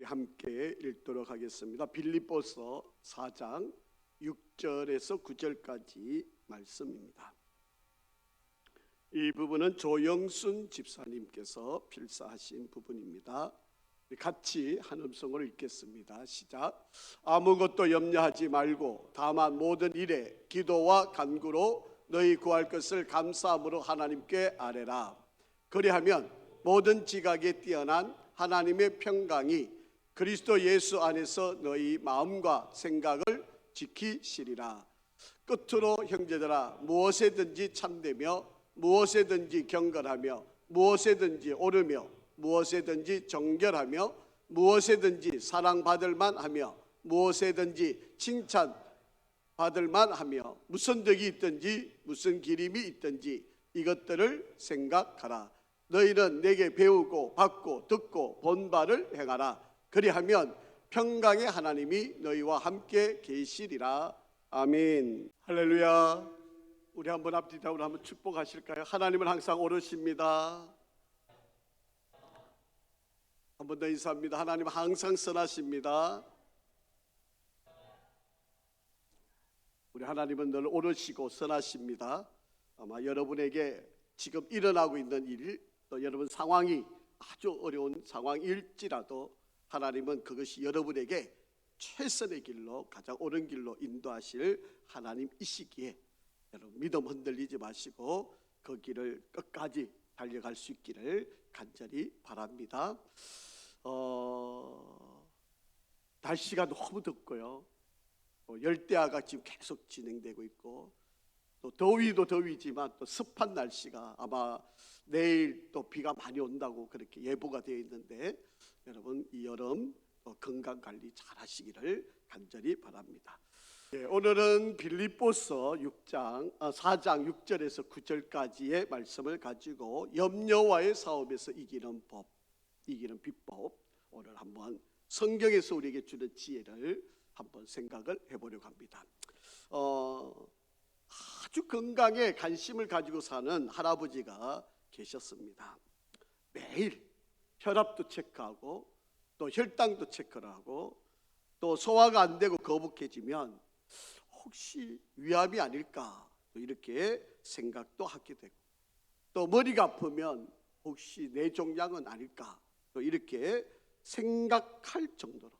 함께 읽도록 하겠습니다. 빌립보서 4장 6절에서 9절까지 말씀입니다. 이 부분은 조영순 집사님께서 필사하신 부분입니다. 같이 한 음성으로 읽겠습니다. 시작. 아무것도 염려하지 말고 다만 모든 일에 기도와 간구로 너희 구할 것을 감사함으로 하나님께 아뢰라. 그리하면 모든 지각에 뛰어난 하나님의 평강이 그리스도 예수 안에서 너희 마음과 생각을 지키시리라. 끝으로 형제들아, 무엇에든지 참되며 무엇에든지 경건하며 무엇에든지 옳으며 무엇에든지 정결하며 무엇에든지 사랑받을 만하며 무엇에든지 칭찬받을 만하며 무슨 덕이 있든지 무슨 기림이 있든지 이것들을 생각하라. 너희는 내게 배우고 받고 듣고 본 바를 행하라. 그리하면 평강의 하나님이 너희와 함께 계시리라. 아멘. 할렐루야. 우리 한번 앞뒤로 한번 축복하실까요? 하나님은 항상 오르십니다. 한 번 더 인사합니다. 하나님은 항상 선하십니다. 우리 하나님은 늘 오르시고 선하십니다. 아마 여러분에게 지금 일어나고 있는 일, 또 여러분 상황이 아주 어려운 상황일지라도 하나님은 그것이 여러분에게 최선의 길로, 가장 옳은 길로 인도하실 하나님이시기에 여러분 믿음 흔들리지 마시고 그 길을 끝까지 달려갈 수 있기를 간절히 바랍니다. 날씨가 너무 덥고요. 열대야가 지금 계속 진행되고 있고, 또 더위도 더위지만 또 습한 날씨가 아마 내일 또 비가 많이 온다고 그렇게 예보가 되어 있는데, 여러분 이 여름 건강 관리 잘 하시기를 간절히 바랍니다. 오늘은 빌립보서 4장 6절에서 9절까지의 말씀을 가지고 염려와의 싸움에서 이기는 법, 이기는 비법, 오늘 한번 성경에서 우리에게 주는 지혜를 한번 생각을 해보려고 합니다. 아주 건강에 관심을 가지고 사는 할아버지가 계셨습니다. 매일 혈압도 체크하고 또 혈당도 체크를 하고, 또 소화가 안 되고 거북해지면 혹시 위암이 아닐까 이렇게 생각도 하게 되고, 또 머리가 아프면 혹시 뇌종양은 아닐까 또 이렇게 생각할 정도로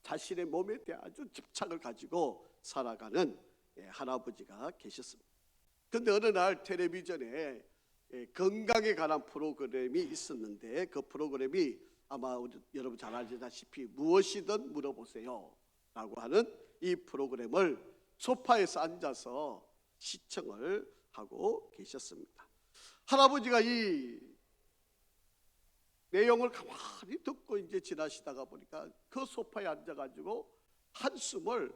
자신의 몸에 대해 아주 집착을 가지고 살아가는 할아버지가 계셨습니다. 그런데 어느 날 텔레비전에 건강에 관한 프로그램이 있었는데, 그 프로그램이 아마 여러분 잘 아시다시피 무엇이든 물어보세요 라고 하는 이 프로그램을 소파에서 앉아서 시청을 하고 계셨습니다. 할아버지가 이 내용을 가만히 듣고 이제 지나시다가 보니까 그 소파에 앉아가지고 한숨을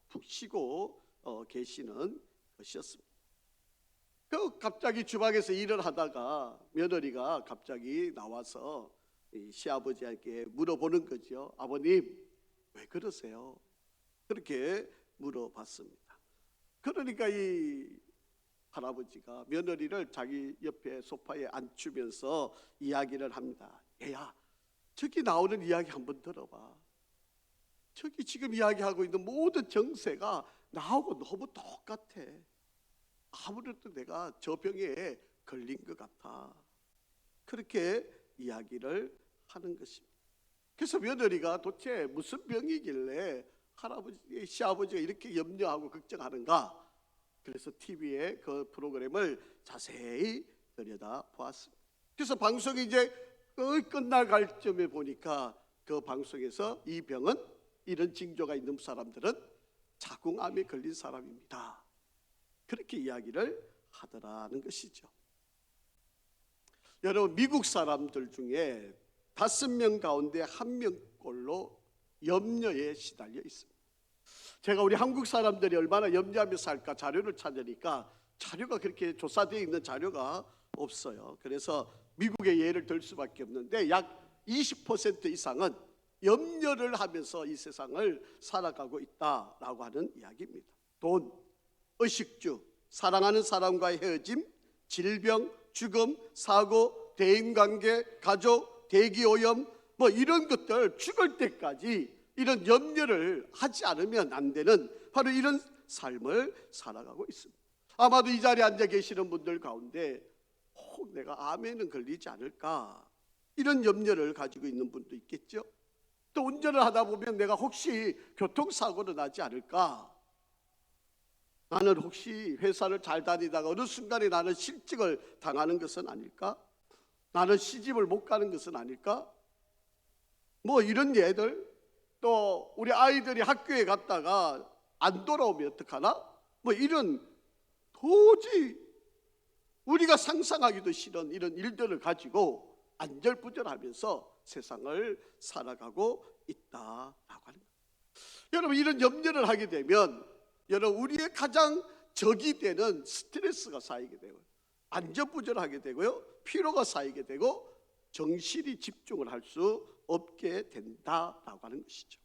푹 쉬고 계시는 것이었습니다. 갑자기 주방에서 일을 하다가 며느리가 갑자기 나와서 이 시아버지에게 물어보는 거죠. 아버님 왜 그러세요? 그렇게 물어봤습니다. 그러니까 이 할아버지가 며느리를 자기 옆에 소파에 앉추면서 이야기를 합니다. 얘야, 저기 나오는 이야기 한번 들어봐. 저기 지금 이야기하고 있는 모든 정세가 나하고 너무 똑같아. 아무래도 내가 저 병에 걸린 것 같아. 그렇게 이야기를 하는 것입니다. 그래서 며느리가 도대체 무슨 병이길래 시아버지가 이렇게 염려하고 걱정하는가? 그래서 TV에 그 프로그램을 자세히 들여다 보았습니다. 그래서 방송이 이제 거의 끝날 갈쯤에 보니까 그 방송에서 이 병은, 이런 징조가 있는 사람들은 자궁암에 걸린 사람입니다. 그렇게 이야기를 하더라는 것이죠. 여러분, 미국 사람들 중에 5명 가운데 1명꼴로 염려에 시달려 있습니다. 제가 우리 한국 사람들이 얼마나 염려하며 살까 자료를 찾으니까 자료가 그렇게 조사되어 있는 자료가 없어요. 그래서 미국의 예를 들 수밖에 없는데, 약 20% 이상은 염려를 하면서 이 세상을 살아가고 있다라고 하는 이야기입니다. 돈, 의식주, 사랑하는 사람과의 헤어짐, 질병, 죽음, 사고, 대인관계, 가족, 대기오염, 뭐 이런 것들 죽을 때까지 이런 염려를 하지 않으면 안 되는 바로 이런 삶을 살아가고 있습니다. 아마도 이 자리에 앉아 계시는 분들 가운데 혹 내가 암에는 걸리지 않을까 이런 염려를 가지고 있는 분도 있겠죠. 또 운전을 하다 보면 내가 혹시 교통사고를 나지 않을까, 나는 혹시 회사를 잘 다니다가 어느 순간에 나는 실직을 당하는 것은 아닐까, 나는 시집을 못 가는 것은 아닐까, 뭐 이런 예들, 또 우리 아이들이 학교에 갔다가 안 돌아오면 어떡하나, 뭐 이런 도저히 우리가 상상하기도 싫은 이런 일들을 가지고 안절부절하면서 세상을 살아가고 있다라고 하는 거예요. 여러분, 이런 염려를 하게 되면 여러분 우리의 가장 적이 되는 스트레스가 쌓이게 되고요, 안절부절하게 되고요, 피로가 쌓이게 되고 정신이 집중을 할 수 없게 된다라고 하는 것이죠.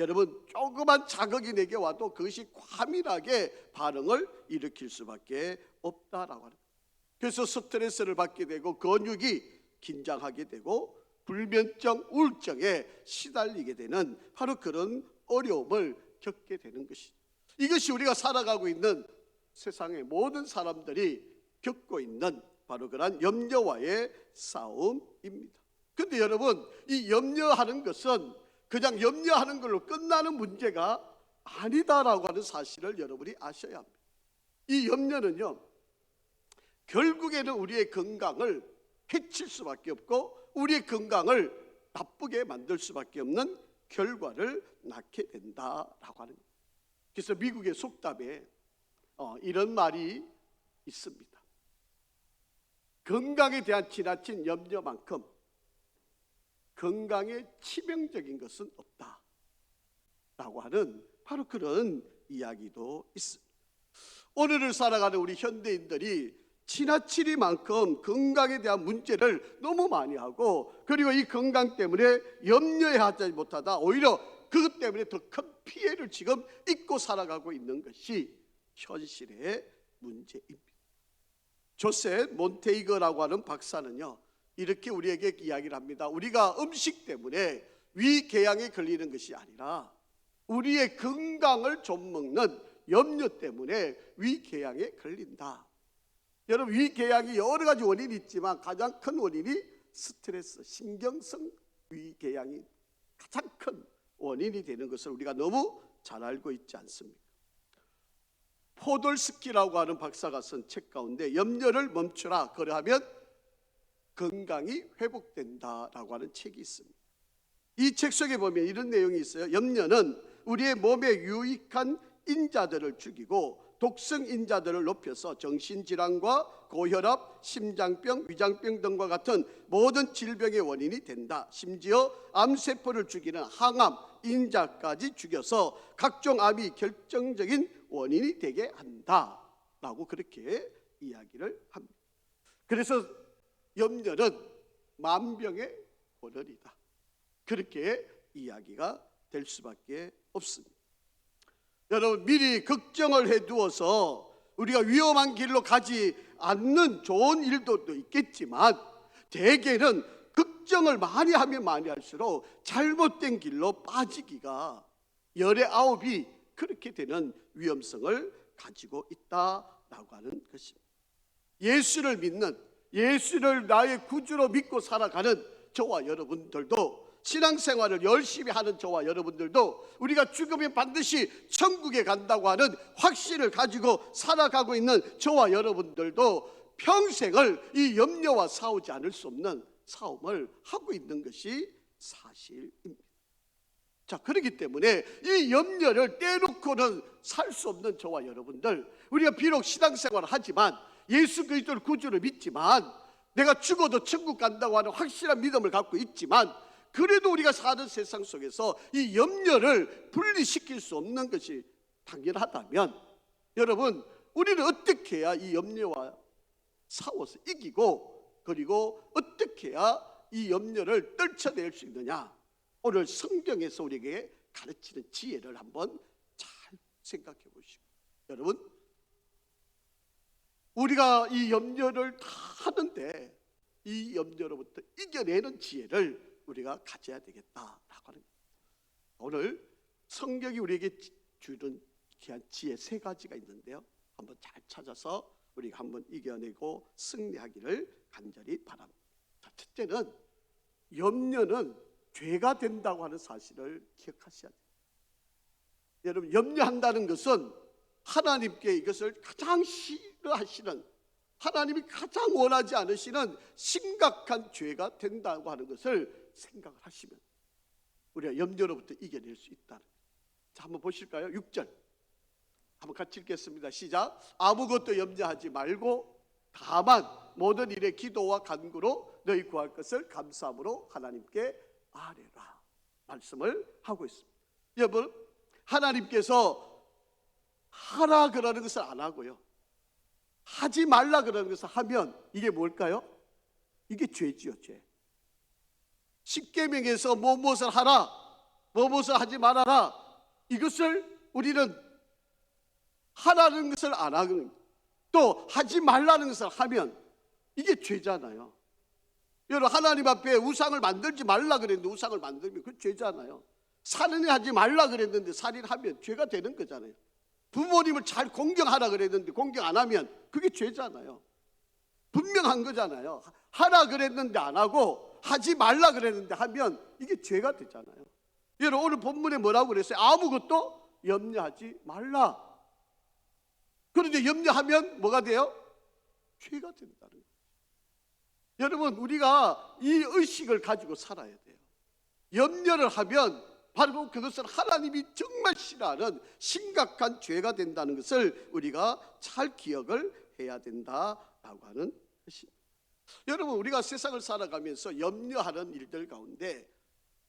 여러분, 조그만 자극이 내게 와도 그것이 과민하게 반응을 일으킬 수밖에 없다라고 하는 거예요. 그래서 스트레스를 받게 되고 근육이 긴장하게 되고 불면증, 우울증에 시달리게 되는 바로 그런 어려움을 겪게 되는 것이죠. 이것이 우리가 살아가고 있는 세상의 모든 사람들이 겪고 있는 바로 그런 염려와의 싸움입니다. 그런데 여러분, 이 염려하는 것은 그냥 염려하는 걸로 끝나는 문제가 아니다라고 하는 사실을 여러분이 아셔야 합니다. 이 염려는요, 결국에는 우리의 건강을 해칠 수밖에 없고 우리의 건강을 나쁘게 만들 수밖에 없는 결과를 낳게 된다라고 하는 거예요. 그래서 미국의 속담에 이런 말이 있습니다. 건강에 대한 지나친 염려만큼 건강에 치명적인 것은 없다라고 하는 바로 그런 이야기도 있습니다. 오늘을 살아가는 우리 현대인들이 지나치리만큼 건강에 대한 문제를 너무 많이 하고, 그리고 이 건강 때문에 염려하지 못하다 오히려 그것 때문에 더 큰 피해를 지금 입고 살아가고 있는 것이 현실의 문제입니다. 조셉 몬테이거라고 하는 박사는요, 이렇게 우리에게 이야기를 합니다. 우리가 음식 때문에 위궤양에 걸리는 것이 아니라 우리의 건강을 좀먹는 염려 때문에 위궤양에 걸린다. 여러분, 위궤양이 여러 가지 원인이 있지만 가장 큰 원인이 스트레스, 신경성 위궤양이 가장 큰 원인이 되는 것을 우리가 너무 잘 알고 있지 않습니까? 포돌스키라고 하는 박사가 쓴 책 가운데 염려를 멈추라, 그러하면 건강이 회복된다라고 하는 책이 있습니다. 이 책 속에 보면 이런 내용이 있어요. 염려는 우리의 몸에 유익한 인자들을 죽이고 독성 인자들을 높여서 정신질환과 고혈압, 심장병, 위장병 등과 같은 모든 질병의 원인이 된다. 심지어 암세포를 죽이는 항암 인자까지 죽여서 각종 암이 결정적인 원인이 되게 한다라고 그렇게 이야기를 합니다. 그래서 염려는 만병의 본원이다, 그렇게 이야기가 될 수밖에 없습니다. 여러분, 미리 걱정을 해두어서 우리가 위험한 길로 가지 않는 좋은 일도 있겠지만 대개는 걱정을 많이 하면 많이 할수록 잘못된 길로 빠지기가 열의 아홉이 그렇게 되는 위험성을 가지고 있다라고 하는 것입니다. 예수를 믿는, 예수를 나의 구주로 믿고 살아가는 저와 여러분들도, 신앙생활을 열심히 하는 저와 여러분들도 우리가 죽으면 반드시 천국에 간다고 하는 확신을 가지고 살아가고 있는 저와 여러분들도 평생을 이 염려와 싸우지 않을 수 없는 싸움을 하고 있는 것이 사실입니다. 자, 그렇기 때문에 이 염려를 떼놓고는 살 수 없는 저와 여러분들, 우리가 비록 신앙생활을 하지만 예수 그리스도를 구주로 믿지만 내가 죽어도 천국 간다고 하는 확실한 믿음을 갖고 있지만 그래도 우리가 사는 세상 속에서 이 염려를 분리시킬 수 없는 것이 당연하다면 여러분, 우리는 어떻게 해야 이 염려와 싸워서 이기고 그리고 어떻게 해야 이 염려를 떨쳐낼 수 있느냐, 오늘 성경에서 우리에게 가르치는 지혜를 한번 잘 생각해 보시고, 여러분, 우리가 이 염려를 다 하는데 이 염려로부터 이겨내는 지혜를 우리가 가져야 되겠다라고 하는 거예요. 오늘 성경이 우리에게 주는 귀한 지혜 세 가지가 있는데요, 한번 잘 찾아서 우리가 한번 이겨내고 승리하기를 간절히 바랍니다. 자, 첫째는 염려는 죄가 된다고 하는 사실을 기억하셔야 돼요. 여러분, 염려한다는 것은 하나님께 이것을 가장 싫어하시는, 하나님이 가장 원하지 않으시는 심각한 죄가 된다고 하는 것을 생각을 하시면 우리가 염려로부터 이겨낼 수 있다는 거예요. 자, 한번 보실까요? 6절 한번 같이 읽겠습니다. 시작. 아무것도 염려하지 말고 다만 모든 일에 기도와 간구로 너희 구할 것을 감사함으로 하나님께 아뢰라 말씀을 하고 있습니다. 여러분, 하나님께서 하라 그러는 것을 안 하고요, 하지 말라 그러는 것을 하면 이게 뭘까요? 이게 죄지요, 죄. 십계명에서 무엇을 하라, 무엇을 하지 말아라, 이것을 우리는 하라는 것을 안 하고 또 하지 말라는 것을 하면 이게 죄잖아요. 여러분, 하나님 앞에 우상을 만들지 말라 그랬는데 우상을 만들면 그건 죄잖아요. 살인을 하지 말라 그랬는데 살인하면 죄가 되는 거잖아요. 부모님을 잘 공경하라 그랬는데 공경 안 하면 그게 죄잖아요. 분명한 거잖아요. 하라 그랬는데 안 하고 하지 말라 그랬는데 하면 이게 죄가 되잖아요. 여러분, 오늘 본문에 뭐라고 그랬어요? 아무것도 염려하지 말라. 그런데 염려하면 뭐가 돼요? 죄가 된다는 거예요. 여러분, 우리가 이 의식을 가지고 살아야 돼요. 염려를 하면 바로 그것은 하나님이 정말 싫어하는 심각한 죄가 된다는 것을 우리가 잘 기억을 해야 된다라고 하는 것입니다. 여러분, 우리가 세상을 살아가면서 염려하는 일들 가운데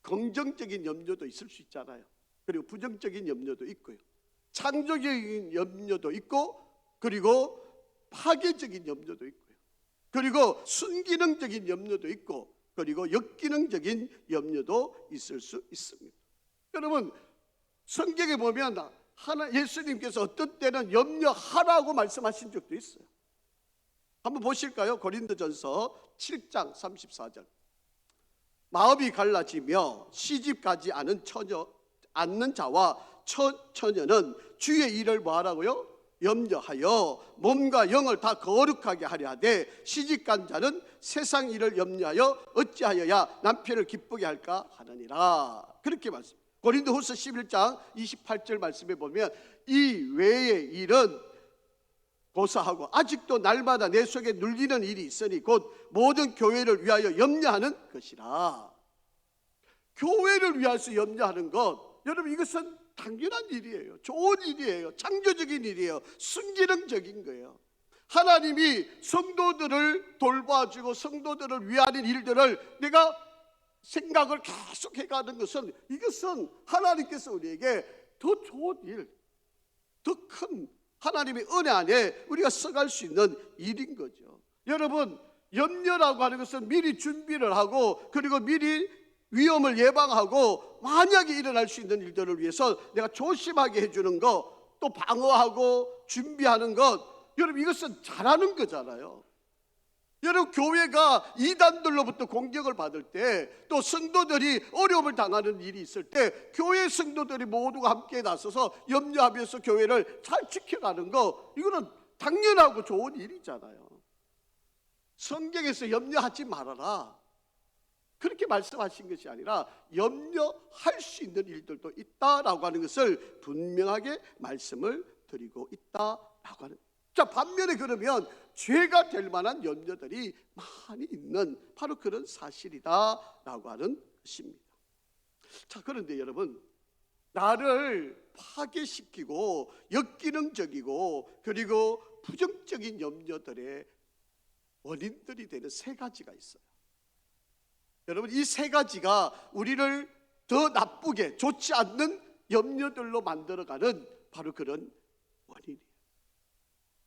긍정적인 염려도 있을 수 있잖아요. 그리고 부정적인 염려도 있고요, 창조적인 염려도 있고, 그리고 파괴적인 염려도 있고요, 그리고 순기능적인 염려도 있고, 그리고 역기능적인 염려도 있을 수 있습니다. 여러분, 성경에 보면 예수님께서 어떤 때는 염려하라고 말씀하신 적도 있어요. 한번 보실까요? 고린도전서 7장 34절. 마음이 갈라지며 시집가지 않는 자와 처녀는 주의 일을 뭐하라고요? 염려하여 몸과 영을 다 거룩하게 하려 하되 시집간 자는 세상 일을 염려하여 어찌하여야 남편을 기쁘게 할까 하느니라. 그렇게 말씀. 고린도후서 11장 28절 말씀에 보면 이 외의 일은 고사하고 아직도 날마다 내 속에 눌리는 일이 있으니 곧 모든 교회를 위하여 염려하는 것이라. 교회를 위해서 염려하는 것, 여러분, 이것은 당연한 일이에요. 좋은 일이에요. 창조적인 일이에요. 순기능적인 거예요. 하나님이 성도들을 돌봐주고 성도들을 위하는 일들을 내가 생각을 계속 해가는 것은, 이것은 하나님께서 우리에게 더 좋은 일, 더 큰 하나님의 은혜 안에 우리가 써갈 수 있는 일인 거죠. 여러분, 염려라고 하는 것은 미리 준비를 하고, 그리고 미리 위험을 예방하고 만약에 일어날 수 있는 일들을 위해서 내가 조심하게 해주는 것, 또 방어하고 준비하는 것, 여러분, 이것은 잘하는 거잖아요. 여러분, 교회가 이단들로부터 공격을 받을 때, 또 성도들이 어려움을 당하는 일이 있을 때 교회 성도들이 모두가 함께 나서서 염려하면서 교회를 잘 지켜가는 거, 이거는 당연하고 좋은 일이잖아요. 성경에서 염려하지 말아라 그렇게 말씀하신 것이 아니라 염려할 수 있는 일들도 있다라고 하는 것을 분명하게 말씀을 드리고 있다라고 하는. 자, 반면에 그러면 죄가 될 만한 염려들이 많이 있는 바로 그런 사실이다라고 하는 것입니다. 자, 그런데 여러분, 나를 파괴시키고 역기능적이고 그리고 부정적인 염려들의 원인들이 되는 세 가지가 있어요. 여러분, 이 세 가지가 우리를 더 나쁘게, 좋지 않는 염려들로 만들어가는 바로 그런 원인이에요.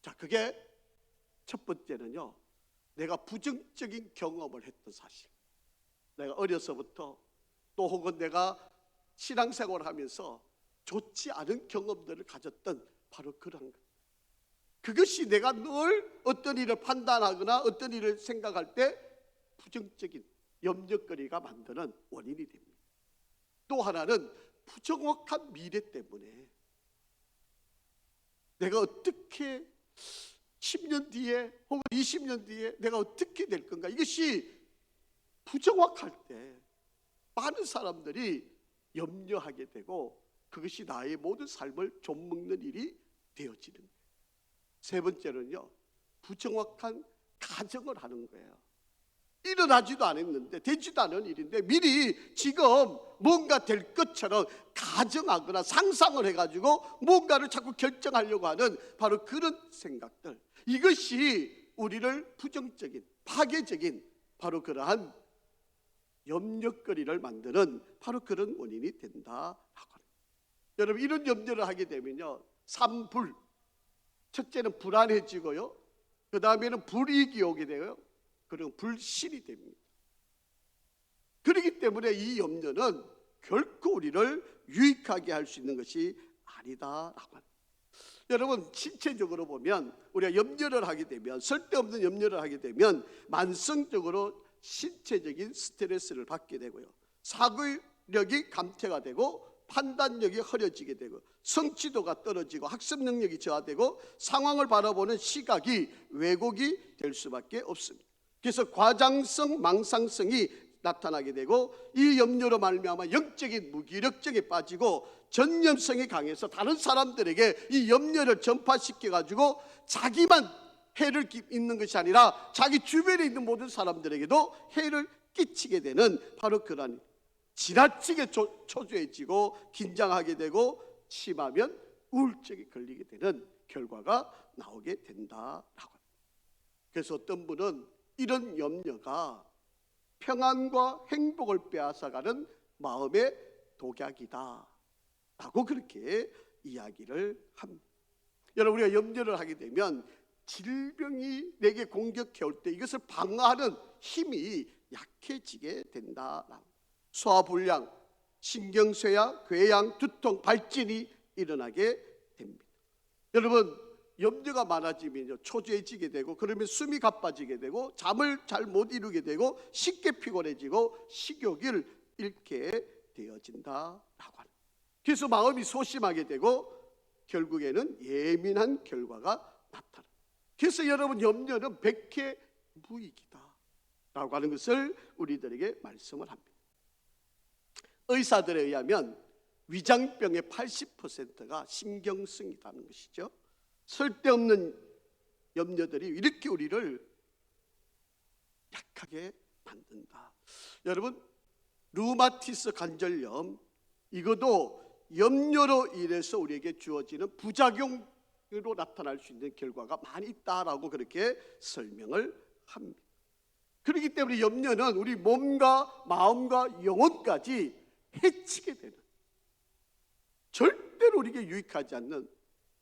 자, 그게 첫 번째는요, 내가 부정적인 경험을 했던 사실. 내가 어려서부터 또 혹은 내가 신앙생활을 하면서 좋지 않은 경험들을 가졌던 바로 그런 것. 그것이 내가 늘 어떤 일을 판단하거나 어떤 일을 생각할 때 부정적인 염려거리가 만드는 원인이 됩니다. 또 하나는 부정확한 미래 때문에 내가 어떻게 10년 뒤에 혹은 20년 뒤에 내가 어떻게 될 건가, 이것이 부정확할 때 많은 사람들이 염려하게 되고 그것이 나의 모든 삶을 좀먹는 일이 되어지는 거예요. 세 번째는요, 부정확한 가정을 하는 거예요. 일어나지도 않았는데, 되지도 않은 일인데 미리 지금 뭔가 될 것처럼 가정하거나 상상을 해가지고 뭔가를 자꾸 결정하려고 하는 바로 그런 생각들, 이것이 우리를 부정적인, 파괴적인 바로 그러한 염려거리를 만드는 바로 그런 원인이 된다라고 합니다. 여러분, 이런 염려를 하게 되면요, 삼불, 첫째는 불안해지고요, 그 다음에는 불이익이 오게 되고요, 그리고 불신이 됩니다. 그렇기 때문에 이 염려는 결코 우리를 유익하게 할 수 있는 것이 아니다라고 합니다. 여러분, 신체적으로 보면 우리가 염려를 하게 되면, 쓸데없는 염려를 하게 되면 만성적으로 신체적인 스트레스를 받게 되고요, 사고력이 감퇴가 되고 판단력이 흐려지게 되고 성취도가 떨어지고 학습 능력이 저하되고 상황을 바라보는 시각이 왜곡이 될 수밖에 없습니다. 그래서 과장성, 망상성이 나타나게 되고 이 염려로 말미암아 영적인 무기력증에 빠지고 전념성이 강해서 다른 사람들에게 이 염려를 전파시켜 가지고 자기만 해를 입는 것이 아니라 자기 주변에 있는 모든 사람들에게도 해를 끼치게 되는 바로 그런, 지나치게 초조해지고 긴장하게 되고 심하면 우울증에 걸리게 되는 결과가 나오게 된다라고 합니다. 그래서 어떤 분은 이런 염려가 평안과 행복을 빼앗아가는 마음의 독약이다 라고 그렇게 이야기를 합니다. 여러분, 우리가 염려를 하게 되면 질병이 내게 공격해 올 때 이것을 방어하는 힘이 약해지게 된다. 소화불량, 신경쇠약, 궤양, 두통, 발진이 일어나게 됩니다. 여러분, 염려가 많아지면요, 초조해지게 되고 그러면 숨이 가빠지게 되고 잠을 잘 못 이루게 되고 쉽게 피곤해지고 식욕을 잃게 되어진다라고 합니다. 그래서 마음이 소심하게 되고 결국에는 예민한 결과가 나타납니다. 그래서 여러분, 염려는 백해무익이다라고 하는 것을 우리들에게 말씀을 합니다. 의사들에 의하면 위장병의 80%가 신경성이라는 것이죠. 쓸데없는 염려들이 이렇게 우리를 약하게 만든다. 여러분, 루마티스 관절염, 이것도 염려로 인해서 우리에게 주어지는 부작용으로 나타날 수 있는 결과가 많이 있다라고 그렇게 설명을 합니다. 그렇기 때문에 염려는 우리 몸과 마음과 영혼까지 해치게 되는, 절대로 우리에게 유익하지 않는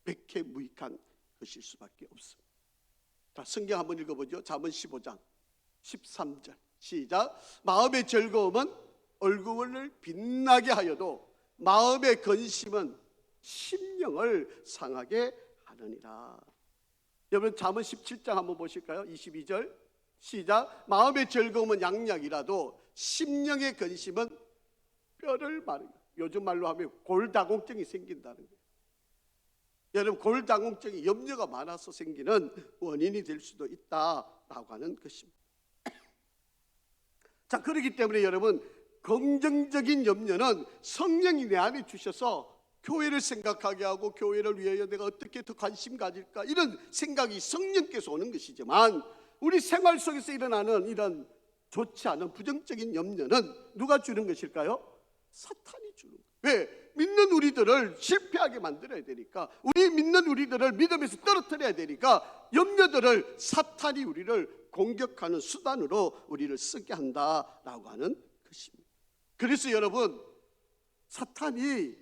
백해무익한 것일 수밖에 없습니다. 자, 성경 한번 읽어보죠. 잠언 15장 13절 시작. 마음의 즐거움은 얼굴을 빛나게 하여도 마음의 근심은 심령을 상하게 하느니라. 여러분, 잠언 17장 한번 보실까요? 22절 시작. 마음의 즐거움은 양약이라도 심령의 근심은 뼈를 마르게, 요즘 말로 하면 골다공증이 생긴다는 거예요. 여러분, 골다공증이 염려가 많아서 생기는 원인이 될 수도 있다라고 하는 것입니다. 자, 그렇기 때문에 여러분, 긍정적인 염려는 성령이 내 안에 주셔서 교회를 생각하게 하고 교회를 위하여 내가 어떻게 더 관심 가질까, 이런 생각이 성령께서 오는 것이지만 우리 생활 속에서 일어나는 이런 좋지 않은 부정적인 염려는 누가 주는 것일까요? 사탄이 주는 거예요. 왜? 믿는 우리들을 실패하게 만들어야 되니까, 우리 믿는 우리들을 믿음에서 떨어뜨려야 되니까 염려들을 사탄이 우리를 공격하는 수단으로 우리를 쓰게 한다라고 하는 것입니다. 그래서 여러분, 사탄이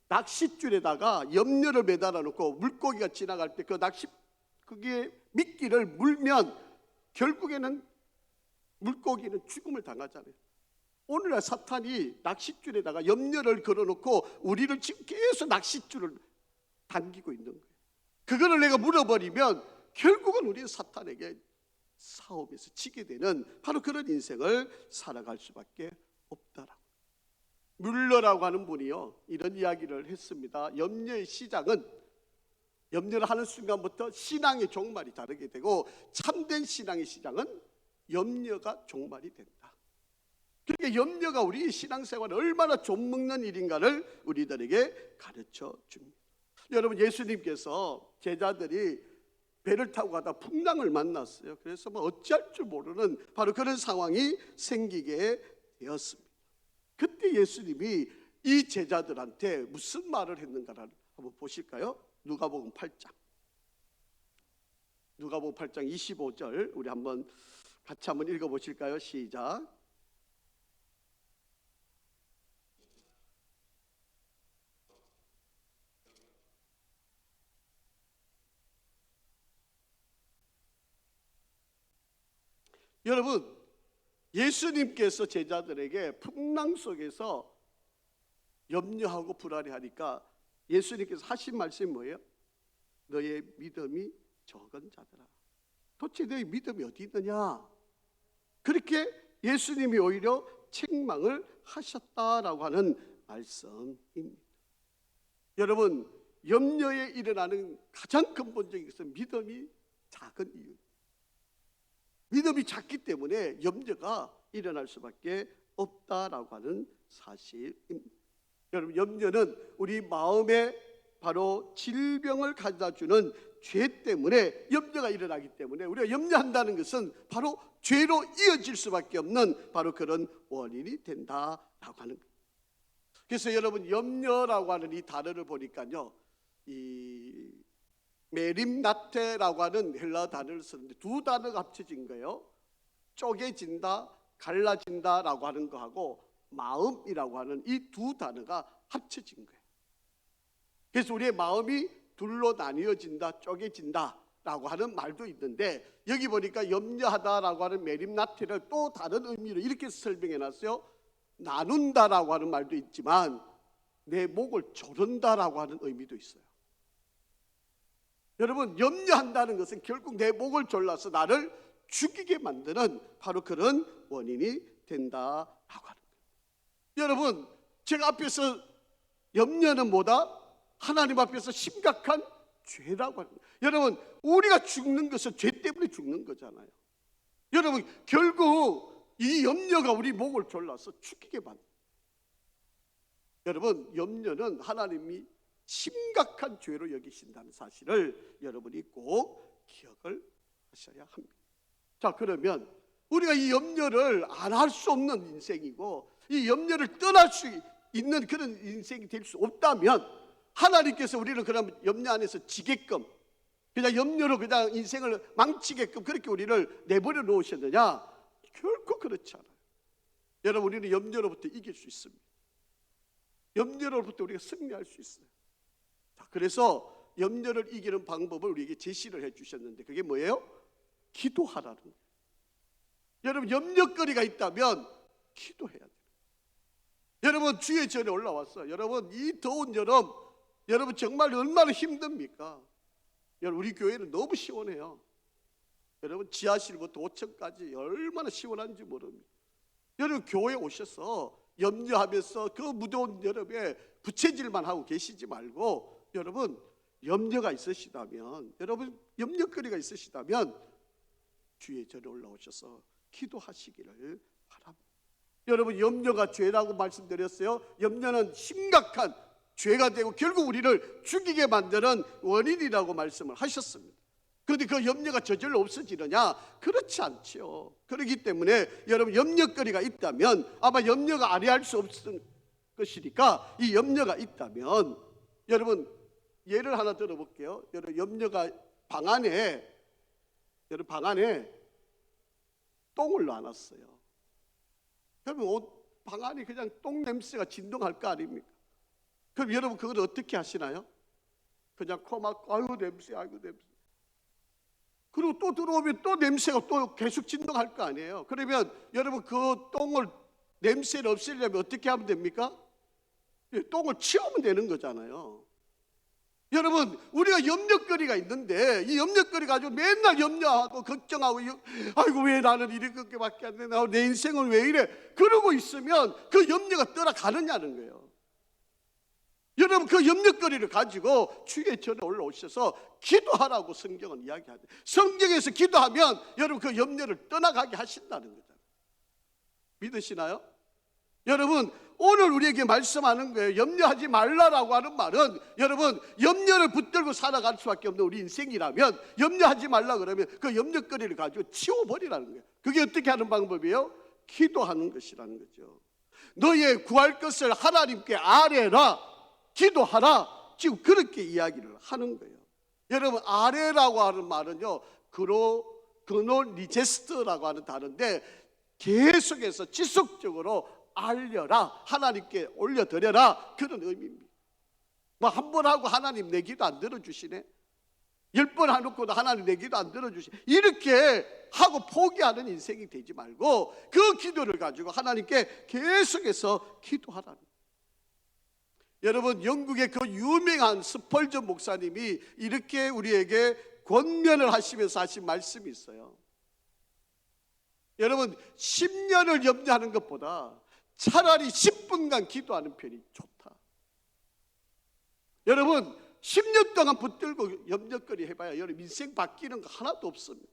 낚싯줄에다가 염려를 매달아 놓고 물고기가 지나갈 때 그 그게 미끼를 물면 결국에는 물고기는 죽음을 당하잖아요. 오늘날 사탄이 낚싯줄에다가 염려를 걸어놓고 우리를 지금 계속 낚싯줄을 당기고 있는 거예요. 그거를 내가 물어버리면 결국은 우리는 사탄에게 싸움에서 지게 되는 바로 그런 인생을 살아갈 수밖에 없다라고. 뮬러라고 하는 분이요, 이런 이야기를 했습니다. 염려의 시작은, 염려를 하는 순간부터 신앙의 종말이 다르게 되고 참된 신앙의 시작은 염려가 종말이 된다. 그러니까 염려가 우리 신앙생활을 얼마나 좀먹는 일인가를 우리들에게 가르쳐 줍니다. 여러분, 예수님께서 제자들이 배를 타고 가다 풍랑을 만났어요. 그래서 어찌할 줄 모르는 바로 그런 상황이 생기게 되었습니다. 그때 예수님이 이 제자들한테 무슨 말을 했는가를 한번 보실까요? 누가복음 8장 25절 우리 한번 같이 한번 읽어보실까요? 시작. 여러분, 예수님께서 제자들에게 풍랑 속에서 염려하고 불안해하니까 예수님께서 하신 말씀이 뭐예요? 너의 믿음이 적은 자들아. 도대체 너의 믿음이 어디 있느냐? 그렇게 예수님이 오히려 책망을 하셨다라고 하는 말씀입니다. 여러분, 염려에 일어나는 가장 근본적인 것은 믿음이 작은 이유. 믿음이 작기 때문에 염려가 일어날 수밖에 없다라고 하는 사실입니다. 여러분, 염려는 우리 마음에 바로 질병을 가져다주는 죄 때문에 염려가 일어나기 때문에 우리가 염려한다는 것은 바로 죄로 이어질 수밖에 없는 바로 그런 원인이 된다라고 하는 거예요. 그래서 여러분, 염려라고 하는 이 단어를 보니까요, 이 메림나테라고 하는 헬라 단어를 쓰는데 두 단어가 합쳐진 거예요. 쪼개진다, 갈라진다라고 하는 거하고 마음이라고 하는 이 두 단어가 합쳐진 거예요. 그래서 우리의 마음이 둘로 나뉘어진다, 쪼개진다라고 하는 말도 있는데, 여기 보니까 염려하다라고 하는 메림나테를 또 다른 의미로 이렇게 설명해 놨어요. 나눈다라고 하는 말도 있지만 내 목을 조른다라고 하는 의미도 있어요. 여러분, 염려한다는 것은 결국 내 목을 졸라서 나를 죽이게 만드는 바로 그런 원인이 된다라고 하는 거예요. 여러분, 제가 앞에서 염려는 뭐다? 하나님 앞에서 심각한 죄라고 하는 거예요. 여러분, 우리가 죽는 것은 죄 때문에 죽는 거잖아요. 여러분, 결국 이 염려가 우리 목을 졸라서 죽이게 만듭니다. 여러분, 염려는 하나님이 심각한 죄로 여기신다는 사실을 여러분이 꼭 기억을 하셔야 합니다. 자, 그러면 우리가 이 염려를 안 할 수 없는 인생이고 이 염려를 떠날 수 있는 그런 인생이 될 수 없다면 하나님께서 우리를 그럼 염려 안에서 지게끔, 그냥 염려로 그냥 인생을 망치게끔 그렇게 우리를 내버려 놓으셨느냐? 결코 그렇지 않아요. 여러분, 우리는 염려로부터 이길 수 있습니다. 염려로부터 우리가 승리할 수 있어요. 자, 그래서 염려를 이기는 방법을 우리에게 제시를 해주셨는데 그게 뭐예요? 기도하라는 거예요. 여러분, 염려거리가 있다면 기도해야 돼요. 여러분, 주의 전에 올라왔어. 여러분, 이 더운 여름, 여러분 정말 얼마나 힘듭니까? 여러분, 우리 교회는 너무 시원해요. 여러분, 지하실부터 5층까지 얼마나 시원한지 모릅니다. 여러분, 교회에 오셔서 염려하면서 그 무더운 여름에 부채질만 하고 계시지 말고, 여러분, 염려가 있으시다면, 여러분 염려거리가 있으시다면 주의 전에 올라오셔서 기도하시기를 바랍니다. 여러분, 염려가 죄라고 말씀드렸어요. 염려는 심각한 죄가 되고 결국 우리를 죽이게 만드는 원인이라고 말씀을 하셨습니다. 그런데 그 염려가 저절로 없어지느냐? 그렇지 않죠. 그렇기 때문에 여러분, 염려거리가 있다면 아마 염려가 아니할 수 없을 것이니까 이 염려가 있다면, 여러분 예를 하나 들어볼게요. 여러분, 염려가 방 안에 똥을 놔놨어요. 그러면 방 안이 그냥 똥 냄새가 진동할 거 아닙니까? 그럼 여러분, 그걸 어떻게 하시나요? 그냥 코 막고 아이고 냄새. 그리고 또 들어오면 또 냄새가 또 계속 진동할 거 아니에요. 그러면 여러분, 그 똥을, 냄새를 없애려면 어떻게 하면 됩니까? 똥을 치우면 되는 거잖아요. 여러분, 우리가 염려거리가 있는데 이 염려거리 가지고 맨날 염려하고 걱정하고, 아이고 왜 나는 이렇게밖에 안 되나, 내 인생은 왜 이래, 그러고 있으면 그 염려가 떠나가느냐는 거예요. 여러분, 그 염려거리를 가지고 주의 전에 올라오셔서 기도하라고 성경은 이야기하죠. 성경에서 기도하면 여러분 그 염려를 떠나가게 하신다는 거잖아요. 믿으시나요? 여러분, 오늘 우리에게 말씀하는 거예요. 염려하지 말라라고 하는 말은, 여러분, 염려를 붙들고 살아갈 수밖에 없는 우리 인생이라면 염려하지 말라 그러면 그 염려거리를 가지고 치워버리라는 거예요. 그게 어떻게 하는 방법이에요? 기도하는 것이라는 거죠. 너의 구할 것을 하나님께 아뢰라, 기도하라, 지금 그렇게 이야기를 하는 거예요. 여러분, 아뢰라고 하는 말은요, 그노리제스트라고 하는 단어인데, 계속해서 지속적으로 알려라, 하나님께 올려드려라, 그런 의미입니다. 뭐 한 번 하고 하나님 내 기도 안 들어주시네, 10번 해놓고도 하나님 내 기도 안 들어주시네, 이렇게 하고 포기하는 인생이 되지 말고 그 기도를 가지고 하나님께 계속해서 기도하라는 거예요. 여러분, 영국의 그 유명한 스펄전 목사님이 이렇게 우리에게 권면을 하시면서 하신 말씀이 있어요. 여러분, 10년을 염려하는 것보다 차라리 10분간 기도하는 편이 좋다. 여러분, 10년 동안 붙들고 염려거리 해봐야 여러분 인생 바뀌는 거 하나도 없습니다.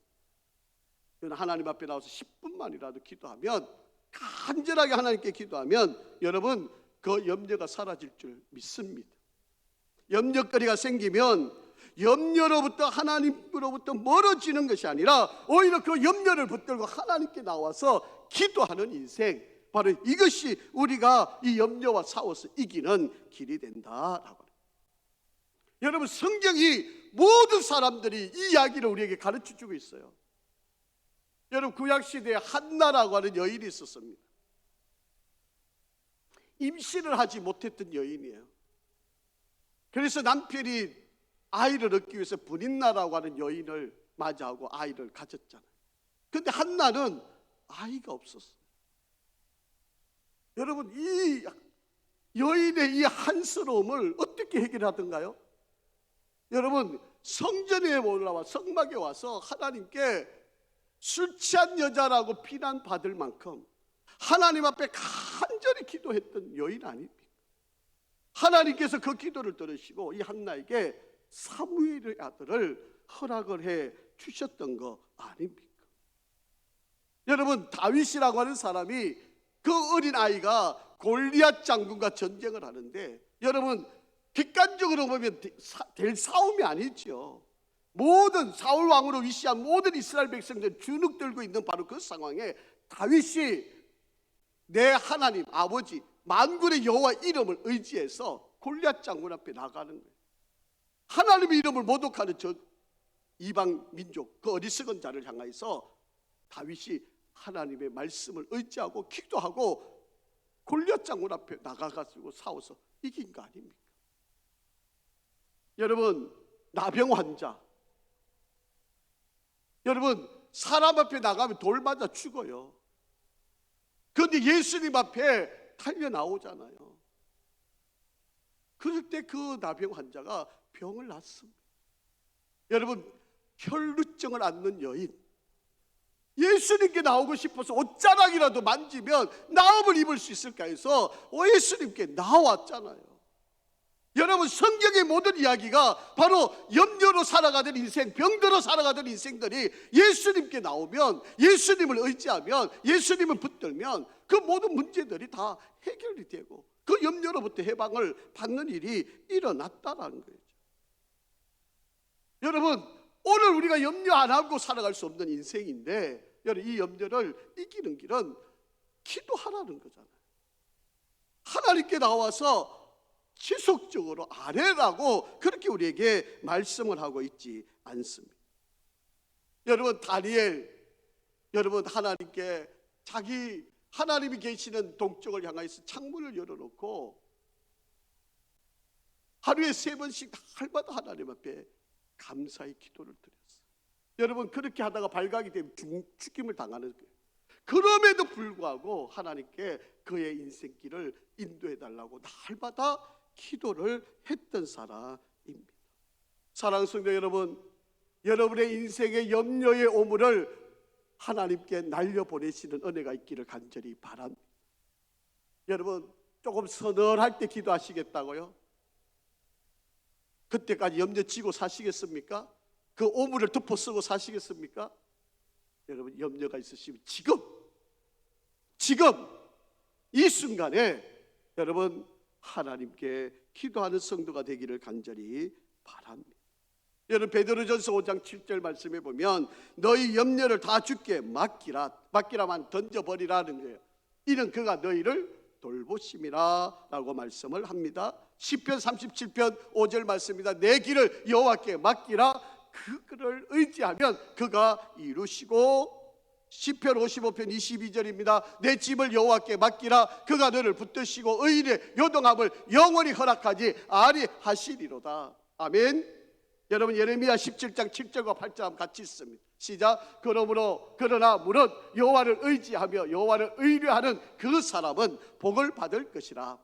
하나님 앞에 나와서 10분만이라도 기도하면, 간절하게 하나님께 기도하면 여러분 그 염려가 사라질 줄 믿습니다. 염려거리가 생기면 염려로부터, 하나님으로부터 멀어지는 것이 아니라 오히려 그 염려를 붙들고 하나님께 나와서 기도하는 인생, 바로 이것이 우리가 이 염려와 싸워서 이기는 길이 된다라고. 여러분, 성경이 모든 사람들이 이 이야기를 우리에게 가르쳐주고 있어요. 여러분, 구약시대에 한나라고 하는 여인이 있었습니다. 임신을 하지 못했던 여인이에요. 그래서 남편이 아이를 얻기 위해서 브닌나라고 하는 여인을 맞이하고 아이를 가졌잖아요. 그런데 한나는 아이가 없었어요. 여러분, 이 여인의 이 한스러움을 어떻게 해결하던가요? 여러분, 성전에 올라와 성막에 와서 하나님께 술 취한 여자라고 비난받을 만큼 하나님 앞에 간절히 기도했던 여인 아닙니까? 하나님께서 그 기도를 들으시고 이 한나에게 사무엘의 아들을 허락을 해 주셨던 거 아닙니까? 여러분, 다윗이라고 하는 사람이, 그 어린 아이가 골리앗 장군과 전쟁을 하는데, 여러분 객관적으로 보면 될 싸움이 아니죠. 모든 사울 왕으로 위시한 모든 이스라엘 백성들 주눅 들고 있는 바로 그 상황에 다윗이 내 하나님 아버지 만군의 여호와 이름을 의지해서 골리앗 장군 앞에 나가는 거예요. 하나님의 이름을 모독하는 저 이방 민족, 그 어리석은 자를 향해서 다윗이 하나님의 말씀을 의지하고 기도하고 골리앗 장군 앞에 나가가지고 싸워서 이긴 거 아닙니까? 여러분, 나병 환자, 여러분 사람 앞에 나가면 돌 맞아 죽어요. 그런데 예수님 앞에 달려 나오잖아요. 그럴 때 그 나병 환자가 병을 낫습니다. 여러분, 혈루증을 앓는 여인, 예수님께 나오고 싶어서 옷자락이라도 만지면 나음을 입을 수 있을까 해서 예수님께 나왔잖아요. 여러분, 성경의 모든 이야기가 바로 염려로 살아가던 인생, 병들어 살아가던 인생들이 예수님께 나오면, 예수님을 의지하면, 예수님을 붙들면 그 모든 문제들이 다 해결이 되고 그 염려로부터 해방을 받는 일이 일어났다라는 거죠. 여러분, 오늘 우리가 염려 안 하고 살아갈 수 없는 인생인데, 여러분 이 염려를 이기는 길은 기도하라는 거잖아요. 하나님께 나와서 지속적으로 아뢰라고 그렇게 우리에게 말씀을 하고 있지 않습니다. 여러분, 다니엘, 여러분 하나님께 하나님이 계시는 동쪽을 향해서 창문을 열어놓고 하루에 3번씩 날마다 하나님 앞에 감사의 기도를 드렸어요. 여러분, 그렇게 하다가 발각이 되면 죽임을 당하는 거예요. 그럼에도 불구하고 하나님께 그의 인생길을 인도해 달라고 날마다 기도를 했던 사람입니다. 사랑하는 성도 여러분, 여러분의 인생의 염려의 오물을 하나님께 날려보내시는 은혜가 있기를 간절히 바랍니다. 여러분, 조금 서늘할 때 기도하시겠다고요? 그때까지 염려 지고 사시겠습니까? 그 오물을 덮어쓰고 사시겠습니까? 여러분, 염려가 있으시면 지금 이 순간에 여러분 하나님께 기도하는 성도가 되기를 간절히 바랍니다. 여러분, 베드로전서 5장 7절 말씀에 보면 너희 염려를 다 주께 맡기라만 던져버리라는 거예요. 이는 그가 너희를 돌보심이라 라고 말씀을 합니다. 시편 37편 5절 말씀입니다. 내 길을 여호와께 맡기라. 그를 의지하면 그가 이루시고, 시편 55편 22절입니다. 내 집을 여호와께 맡기라. 그가 너를 붙드시고 의인의 요동함을 영원히 허락하지 아니하시리로다. 아멘. 여러분, 예레미야 17장 7절과 8절 같이 있습니다. 시작. 그러나 무릇 여호와를 의지하며 여호와를 의뢰하는 그 사람은 복을 받을 것이라.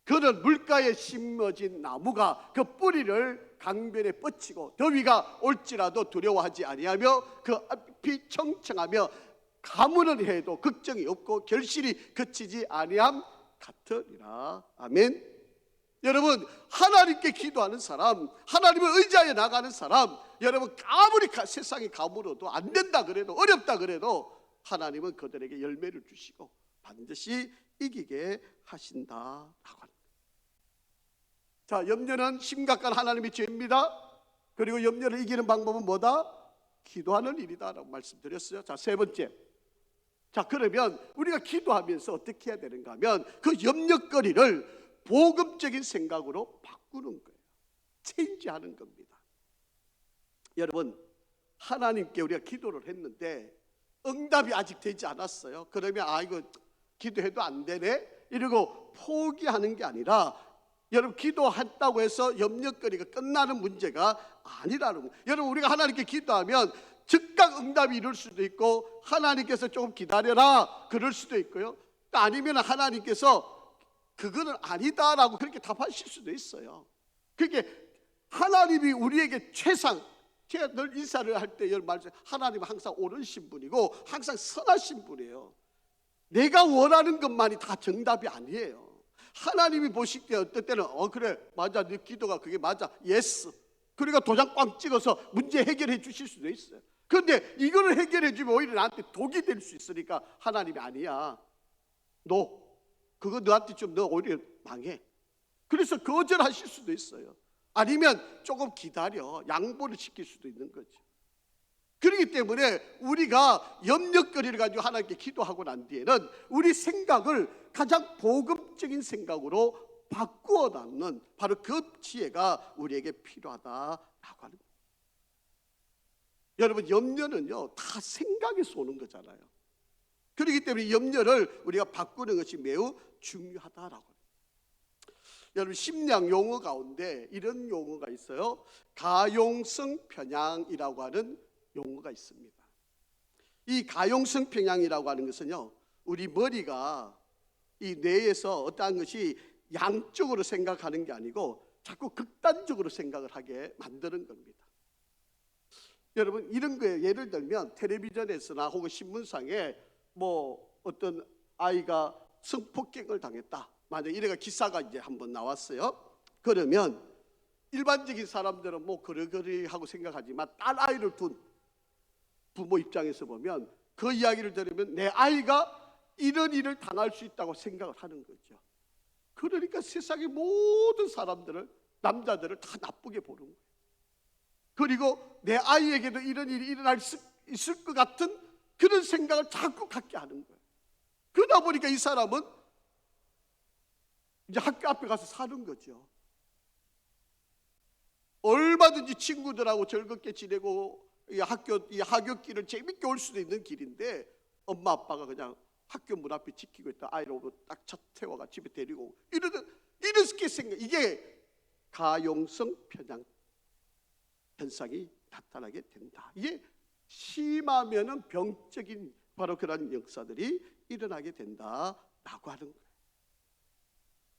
그는 물가에 심어진 나무가 그 뿌리를 강변에 뻗치고 더위가 올지라도 두려워하지 아니하며 그 앞이 청청하며 가무는 해도 걱정이 없고 결실이 그치지 아니함 같으리라. 아멘. 여러분, 하나님께 기도하는 사람, 하나님을 의지하여 나가는 사람, 여러분 아무리 세상이 가물어도 안 된다 그래도 어렵다 그래도 하나님은 그들에게 열매를 주시고 반드시 이기게 하신다라고 합니다. 자, 염려는 심각한 하나님의 죄입니다. 그리고 염려를 이기는 방법은 뭐다? 기도하는 일이다라고 말씀드렸어요. 자, 세 번째. 자, 그러면 우리가 기도하면서 어떻게 해야 되는가 하면 그 염려거리를 복음적인 생각으로 바꾸는 거예요. 체인지하는 겁니다. 여러분, 하나님께 우리가 기도를 했는데 응답이 아직 되지 않았어요. 그러면 이거 기도해도 안 되네 이러고 포기하는 게 아니라, 여러분, 기도했다고 해서 염려거리가 끝나는 문제가 아니라는 거예요. 여러분, 우리가 하나님께 기도하면 즉각 응답이 이룰 수도 있고 하나님께서 조금 기다려라 그럴 수도 있고요. 아니면 하나님께서 그거는 아니다라고 그렇게 답하실 수도 있어요. 그게 하나님이 우리에게 최상, 제가 늘 인사를 할 때 말씀, 하나님은 항상 옳으신 분이고 항상 선하신 분이에요. 내가 원하는 것만이 다 정답이 아니에요. 하나님이 보실 때 어떨 때는 그래 맞아, 네 기도가 그게 맞아, 예스, 그러니까 도장 꽝 찍어서 문제 해결해 주실 수도 있어요. 그런데 이거를 해결해 주면 오히려 나한테 독이 될 수 있으니까 하나님이 아니야, 너 그거 너한테 좀 너 오히려 망해. 그래서 거절하실 수도 있어요. 아니면 조금 기다려 양보를 시킬 수도 있는 거죠. 그렇기 때문에 우리가 염려거리를 가지고 하나님께 기도하고 난 뒤에는 우리 생각을 가장 복음적인 생각으로 바꾸어 나가는 바로 그 지혜가 우리에게 필요하다라고 하는 거예요. 여러분, 염려는요 다 생각에서 오는 거잖아요. 그렇기 때문에 염려를 우리가 바꾸는 것이 매우 중요하다라고 합니다. 여러분, 심리학 용어 가운데 이런 용어가 있어요. 가용성 편향이라고 하는 용어가 있습니다. 이 가용성 편향이라고 하는 것은요, 우리 머리가 이 뇌에서 어떠한 것이 양쪽으로 생각하는 게 아니고 자꾸 극단적으로 생각을 하게 만드는 겁니다. 여러분, 이런 거에 예를 들면 텔레비전에서나 혹은 신문상에 뭐 어떤 아이가 성폭행을 당했다, 만약 이래가 기사가 이제 한번 나왔어요. 그러면 일반적인 사람들은 뭐 그러그러하고 생각하지만 딸 아이를 둔 부모 입장에서 보면 그 이야기를 들으면 내 아이가 이런 일을 당할 수 있다고 생각을 하는 거죠. 그러니까 세상의 모든 사람들을, 남자들을 다 나쁘게 보는 거예요. 그리고 내 아이에게도 이런 일이 일어날 수 있을 것 같은 그런 생각을 자꾸 갖게 하는 거예요. 그러다 보니까 이 사람은 이제 학교 앞에 가서 사는 거죠. 얼마든지 친구들하고 즐겁게 지내고 이 하굣길을 재밌게 올 수도 있는 길인데 엄마 아빠가 그냥 학교 문 앞에 지키고 있다 아이를 오면 딱 차 태워가 집에 데리고 오고 이렇게 생각, 이게 가용성 편향 현상이 나타나게 된다. 이게 심하면은 병적인 바로 그런 역사들이 일어나게 된다라고 하는 거예요.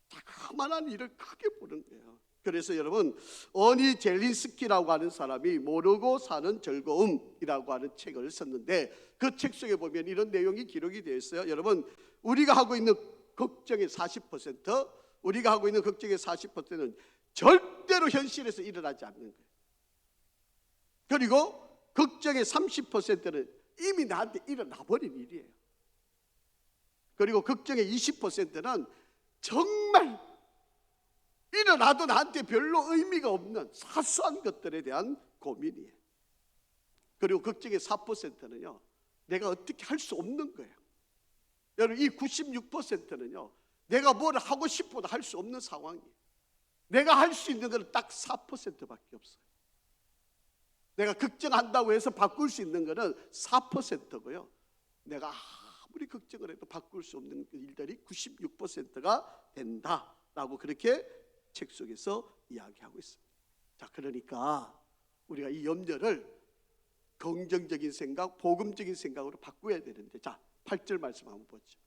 자그마한 일을 크게 보는 거예요. 그래서 여러분, 어니 젤린스키라고 하는 사람이 모르고 사는 즐거움이라고 하는 책을 썼는데, 그 책 속에 보면 이런 내용이 기록이 되어 있어요. 여러분, 우리가 하고 있는 걱정의 40%, 우리가 하고 있는 걱정의 40%는 절대로 현실에서 일어나지 않는 거예요. 그리고 걱정의 30%는 이미 나한테 일어나 버린 일이에요. 그리고 걱정의 20%는 정말 일어나도 나한테 별로 의미가 없는 사소한 것들에 대한 고민이에요. 그리고 걱정의 4%는요, 내가 어떻게 할 수 없는 거예요. 여러분, 이 96%는요, 내가 뭘 하고 싶어도 할 수 없는 상황이에요. 내가 할 수 있는 건 딱 4%밖에 없어요. 내가 걱정한다고 해서 바꿀 수 있는 거는 4%고요. 내가 아무리 걱정을 해도 바꿀 수 없는 일들이 96%가 된다라고 그렇게 책 속에서 이야기하고 있습니다. 자, 그러니까 우리가 이 염려를 긍정적인 생각, 복음적인 생각으로 바꿔야 되는데, 자, 8절 말씀 한번 보죠.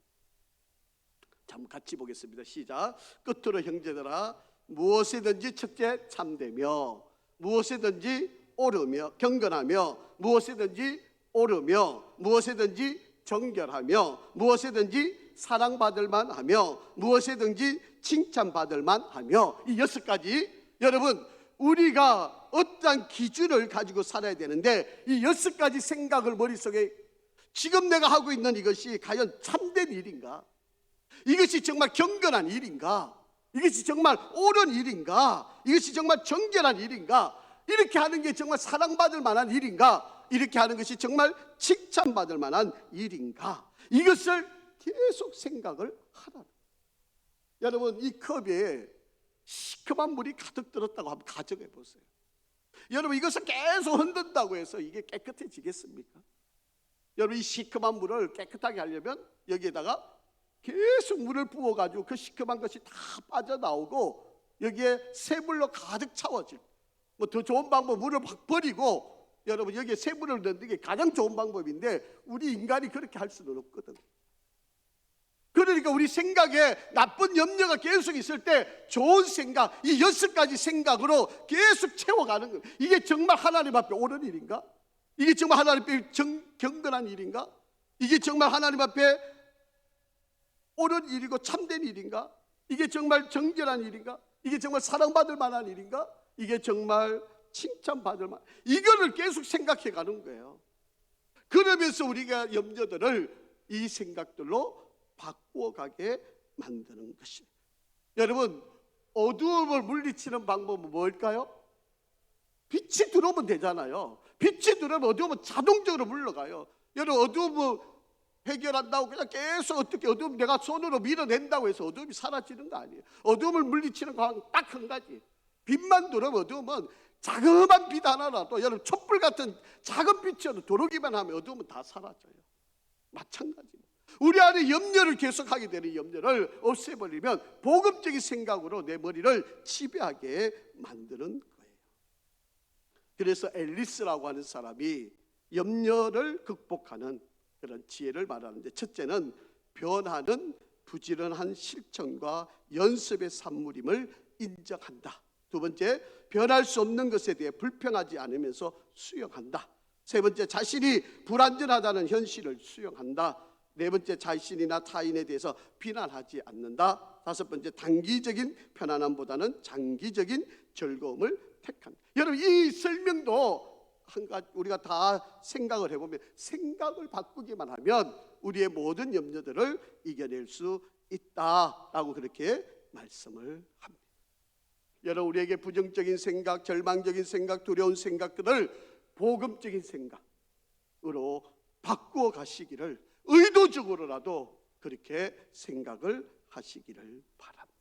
자, 같이 보겠습니다. 시작. 끝으로 형제들아, 무엇이든지 첫째 참되며, 무엇이든지 옳으며 경건하며, 무엇이든지 옳으며, 무엇이든지 정결하며, 무엇이든지 사랑받을 만하며, 무엇이든지 칭찬받을 만하며, 이 6가지, 여러분, 우리가 어떠한 기준을 가지고 살아야 되는데, 이 6가지 생각을 머릿속에, 지금 내가 하고 있는 이것이 과연 참된 일인가? 이것이 정말 경건한 일인가? 이것이 정말 옳은 일인가? 이것이 정말 정결한 일인가? 이렇게 하는 게 정말 사랑받을 만한 일인가? 이렇게 하는 것이 정말 칭찬받을 만한 일인가? 이것을 계속 생각을 하라. 여러분, 이 컵에 시큼한 물이 가득 들었다고 한번 가정해 보세요. 여러분, 이것을 계속 흔든다고 해서 이게 깨끗해지겠습니까? 여러분, 이 시큼한 물을 깨끗하게 하려면 여기에다가 계속 물을 부어가지고 그 시큼한 것이 다 빠져나오고 여기에 새물로 가득 차워질, 뭐 더 좋은 방법, 물을 확 버리고 여러분 여기에 새물을 넣는 게 가장 좋은 방법인데, 우리 인간이 그렇게 할 수는 없거든. 그러니까 우리 생각에 나쁜 염려가 계속 있을 때 좋은 생각, 이 6가지 생각으로 계속 채워가는 거예요. 이게 정말 하나님 앞에 옳은 일인가? 이게 정말 하나님 앞에 경건한 일인가? 이게 정말 하나님 앞에 옳은 일이고 참된 일인가? 이게 정말 정결한 일인가? 이게 정말 사랑받을 만한 일인가? 이게 정말 칭찬받을 만한, 이거를 계속 생각해 가는 거예요. 그러면서 우리가 염려들을 이 생각들로 바꾸어가게 만드는 것이에요. 여러분, 어두움을 물리치는 방법은 뭘까요? 빛이 들어오면 되잖아요. 빛이 들어오면 어두움은 자동적으로 물러가요. 여러분, 어두움을 해결한다고 그냥 계속 어떻게 어두움 내가 손으로 밀어낸다고 해서 어두움이 사라지는 거 아니에요. 어두움을 물리치는 방법은 딱 한 가지. 빛만 들어오면, 어두움은 자그마한 빛 하나라도, 여러분 촛불 같은 작은 빛이어도 들어오기만 하면 어두움은 다 사라져요. 마찬가지입니다. 우리 안에 염려를 계속하게 되는 염려를 없애버리면 복음적인 생각으로 내 머리를 지배하게 만드는 거예요. 그래서 앨리스라고 하는 사람이 염려를 극복하는 그런 지혜를 말하는데, 첫째는 변화는 부지런한 실천과 연습의 산물임을 인정한다. 두 번째, 변할 수 없는 것에 대해 불평하지 않으면서 수용한다. 세 번째, 자신이 불완전하다는 현실을 수용한다. 네 번째, 자신이나 타인에 대해서 비난하지 않는다. 다섯 번째, 단기적인 편안함보다는 장기적인 즐거움을 택한다. 여러분, 이 설명도 한 가지 우리가 다 생각을 해보면, 생각을 바꾸기만 하면 우리의 모든 염려들을 이겨낼 수 있다라고 그렇게 말씀을 합니다. 여러분, 우리에게 부정적인 생각, 절망적인 생각, 두려운 생각들을 복음적인 생각으로 바꾸어 가시기를, 의도적으로라도 그렇게 생각을 하시기를 바랍니다.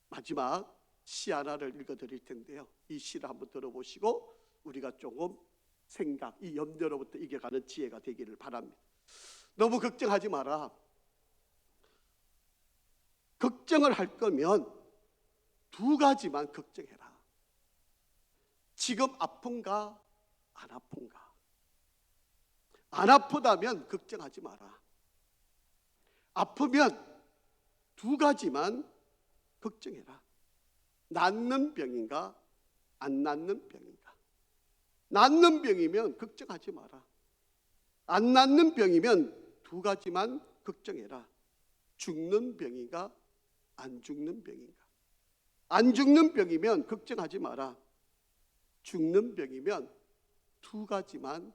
마지막 시 하나를 읽어드릴 텐데요, 이 시를 한번 들어보시고 우리가 조금 생각, 이 염려로부터 이겨가는 지혜가 되기를 바랍니다. 너무 걱정하지 마라. 걱정을 할 거면 두 가지만 걱정해라. 지금 아픈가 안 아픈가? 안 아프다면 걱정하지 마라. 아프면 두 가지만 걱정해라. 낫는 병인가 안 낫는 병인가? 낫는 병이면 걱정하지 마라. 안 낫는 병이면 두 가지만 걱정해라. 죽는 병인가 안 죽는 병인가? 안 죽는 병이면 걱정하지 마라. 죽는 병이면 두 가지만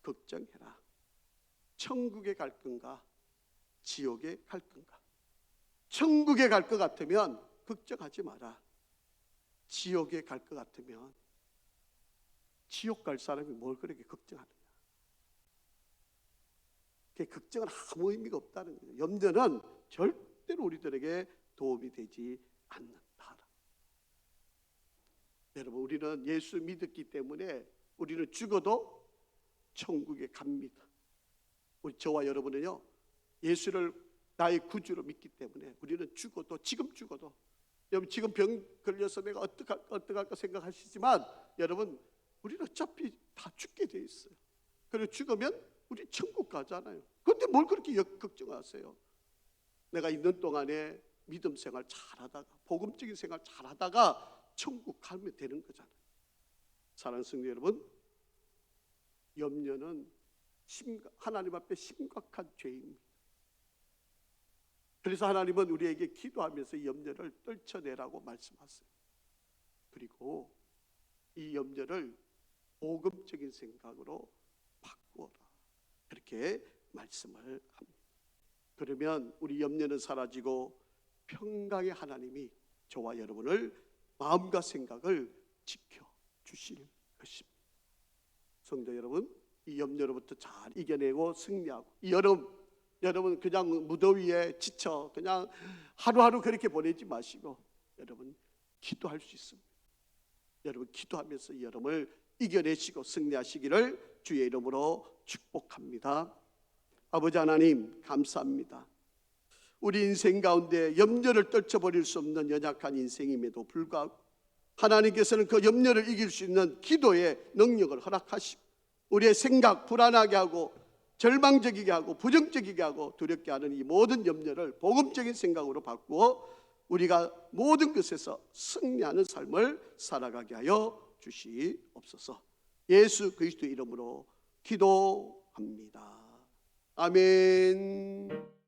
걱정해라. 천국에 갈 건가 지옥에 갈 건가? 천국에 갈 것 같으면 걱정하지 마라. 지옥에 갈 것 같으면 지옥 갈 사람이 뭘 그렇게 걱정하느냐? 그 걱정은 아무 의미가 없다는 거예요. 염려는 절대로 우리들에게 도움이 되지 않는다. 여러분, 우리는 예수 믿었기 때문에 우리는 죽어도 천국에 갑니다. 우리 저와 여러분은요, 예수를 나의 구주로 믿기 때문에 우리는 죽어도, 지금 죽어도, 여러분 지금 병 걸려서 내가 어떡할까 생각하시지만, 여러분 우리는 어차피 다 죽게 돼 있어요. 그리고 죽으면 우리 천국 가잖아요. 그런데 뭘 그렇게 걱정하세요? 내가 있는 동안에 믿음 생활 잘하다가, 복음적인 생활 잘하다가 천국 가면 되는 거잖아요. 사랑하는 성도 여러분, 염려는 하나님 앞에 심각한 죄입니다. 그래서 하나님은 우리에게 기도하면서 염려를 떨쳐내라고 말씀하세요. 그리고 이 염려를 복음적인 생각으로 바꾸어라, 그렇게 말씀을 합니다. 그러면 우리 염려는 사라지고 평강의 하나님이 저와 여러분을 마음과 생각을 지켜주실 것입니다. 성도 여러분, 이 염려로부터 잘 이겨내고 승리하고, 이 여러분 그냥 무더위에 지쳐 그냥 하루하루 그렇게 보내지 마시고, 여러분 기도할 수 있습니다. 여러분 기도하면서 이 여름을 이겨내시고 승리하시기를 주의 이름으로 축복합니다. 아버지 하나님, 감사합니다. 우리 인생 가운데 염려를 떨쳐버릴 수 없는 연약한 인생임에도 불구하고 하나님께서는 그 염려를 이길 수 있는 기도의 능력을 허락하시고, 우리의 생각 불안하게 하고 절망적이게 하고 부정적이게 하고 두렵게 하는 이 모든 염려를 복음적인 생각으로 바꾸어 우리가 모든 것에서 승리하는 삶을 살아가게 하여 주시옵소서. 예수 그리스도의 이름으로 기도합니다. 아멘.